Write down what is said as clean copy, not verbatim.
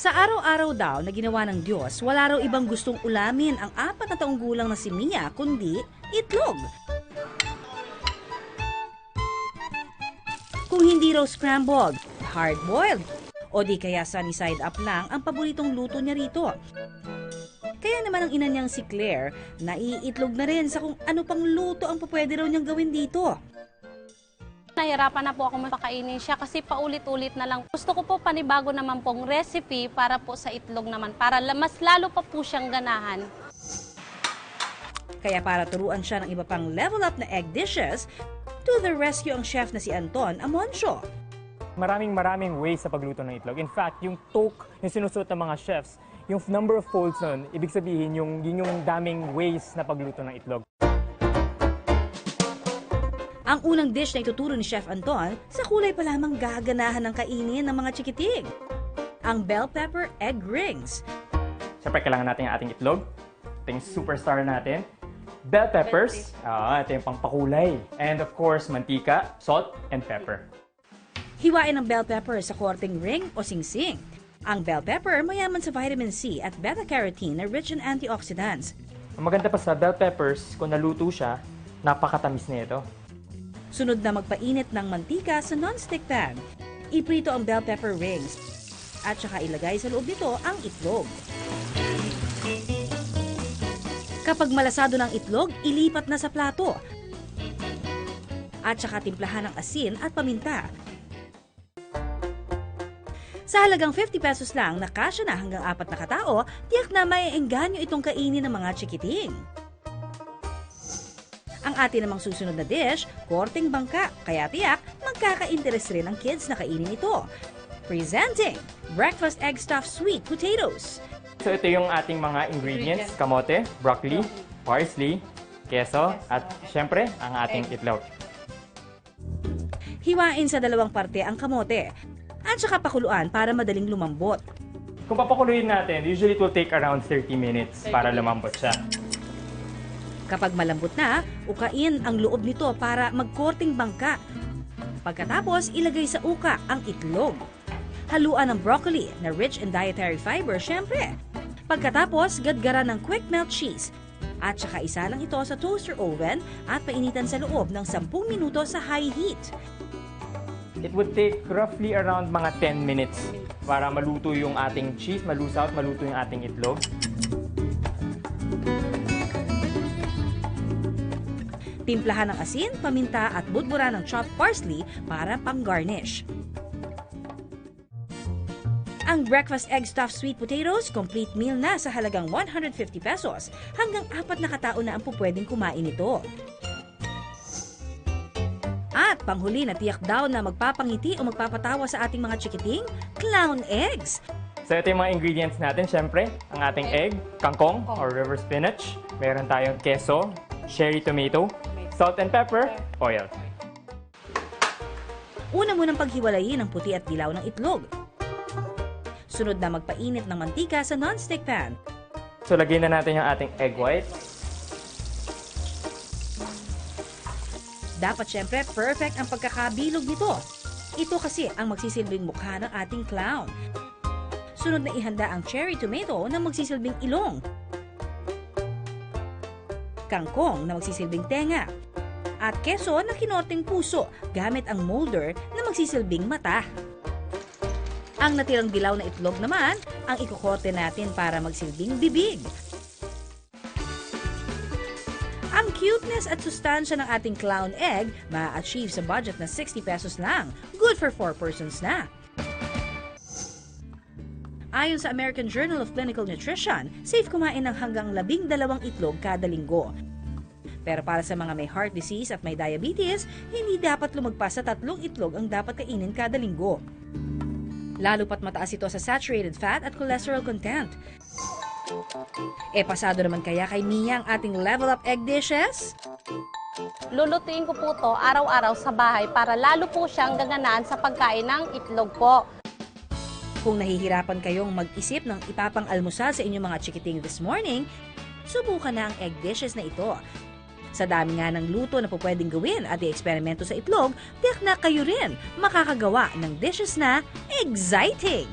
Sa araw-araw daw na ginawa ng Diyos, wala raw ibang gustong ulamin ang 4 na taong gulang na si Mia, kundi itlog. Kung hindi raw scrambled, hard-boiled, o di kaya sunny side up lang ang paboritong luto niya rito. Kaya naman ang ina niyang si Claire, naiitlog na rin sa kung ano pang luto ang pwede raw niyang gawin dito. Nahirapan na po ako mapakainin siya kasi paulit-ulit na lang. Gusto ko po panibago naman pong recipe para po sa itlog naman, para mas lalo pa po siyang ganahan. Kaya para turuan siya ng iba pang level up na egg dishes, to the rescue ang chef na si Anton Amoncio. Maraming ways sa pagluto ng itlog. In fact, yung toke yung sinusuot ng mga chefs, yung number of folds nun, ibig sabihin yung daming ways na pagluto ng itlog. Ang unang dish na ituturo ni Chef Anton, sa kulay pa lamang gaganahan ng kainin ng mga chikiting. Ang bell pepper egg rings. Siyempre, kailangan natin ang ating itlog. Ito yung superstar natin. Bell peppers. Ito yung pangpakulay. And of course, mantika, salt, and pepper. Hiwain ang bell pepper sa korteng ring o singsing. Ang bell pepper mayaman sa vitamin C at beta-carotene na rich in antioxidants. Ang maganda pa sa bell peppers, kung naluto siya, napakatamis na ito. Sunod na magpainit ng mantika sa non-stick pan. Iprito ang bell pepper rings at saka ilagay sa loob nito ang itlog. Kapag malasado ng itlog, ilipat na sa plato. At saka timplahan ng asin at paminta. Sa halagang 50 pesos lang, nakasya na hanggang 4 na katao, tiyak na maiengganyo itong kainin ng mga chikiting. Ang atin namang susunod na dish, korteng bangka, kaya tiyak magkaka-interest rin ang kids na kainin ito. Presenting, breakfast egg stuffed sweet potatoes. So ito yung ating mga ingredients, kamote, broccoli, parsley, keso, at syempre ang ating itlog. Hiwain sa 2 parte ang kamote at saka pakuluan para madaling lumambot. Kung papakuluin natin, usually it will take around 30 minutes para lumambot siya. Kapag malambot na, ukain ang loob nito para magkorting bangka. Pagkatapos, ilagay sa uka ang itlog. Haluan ng broccoli na rich in dietary fiber, syempre. Pagkatapos, gadgaran ng quick melt cheese. At saka isa lang ito sa toaster oven at painitan sa loob ng 10 minuto sa high heat. It would take roughly around mga 10 minutes para maluto yung ating cheese, malusaw at maluto yung ating itlog. Timplahan ng asin, paminta at budbura ng chopped parsley para pang-garnish. Ang breakfast egg stuffed sweet potatoes, complete meal na sa halagang 150 pesos. Hanggang 4 na katao na ang pupwedeng kumain ito. At panghuli na tiyak daw na magpapangiti o magpapatawa sa ating mga chikiting, clown eggs. So ito yung mga ingredients natin, syempre, ang ating egg, kangkong or river spinach, meron tayong keso, cherry tomato, salt and pepper, oil. Una munang paghiwalayin ang puti at dilaw ng itlog. Sunod na magpainit ng mantika sa non-stick pan. So lagyan na natin yung ating egg white. Dapat syempre perfect ang pagkakabilog nito. Ito kasi ang magsisilbing mukha ng ating clown. Sunod na ihanda ang cherry tomato na magsisilbing ilong. Kangkong na magsisilbing tenga. At keso na kinorteng puso gamit ang molder na magsisilbing mata. Ang natirang dilaw na itlog naman ang ikukorte natin para magsilbing bibig. Ang cuteness at sustansya ng ating clown egg ma-achieve sa budget na 60 pesos lang. Good for 4 persons na. Ayon sa American Journal of Clinical Nutrition, safe kumain ng hanggang 12 itlog kada linggo. Pero para sa mga may heart disease at may diabetes, hindi dapat lumagpas sa 3 itlog ang dapat kainin kada linggo. Lalo pat mataas ito sa saturated fat at cholesterol content. Pasado naman kaya kay Mia ang ating level up egg dishes? Lulutuin ko po to araw-araw sa bahay para lalo po siyang gaganaan sa pagkain ng itlog po. Kung nahihirapan kayong mag-isip ng ipapang-almusal sa inyong mga chikiting this morning, subukan na ang egg dishes na ito. Sa dami nga ng luto na pwedeng gawin at i-eksperimento sa itlog, tiyak na kayo rin makakagawa ng dishes na exciting!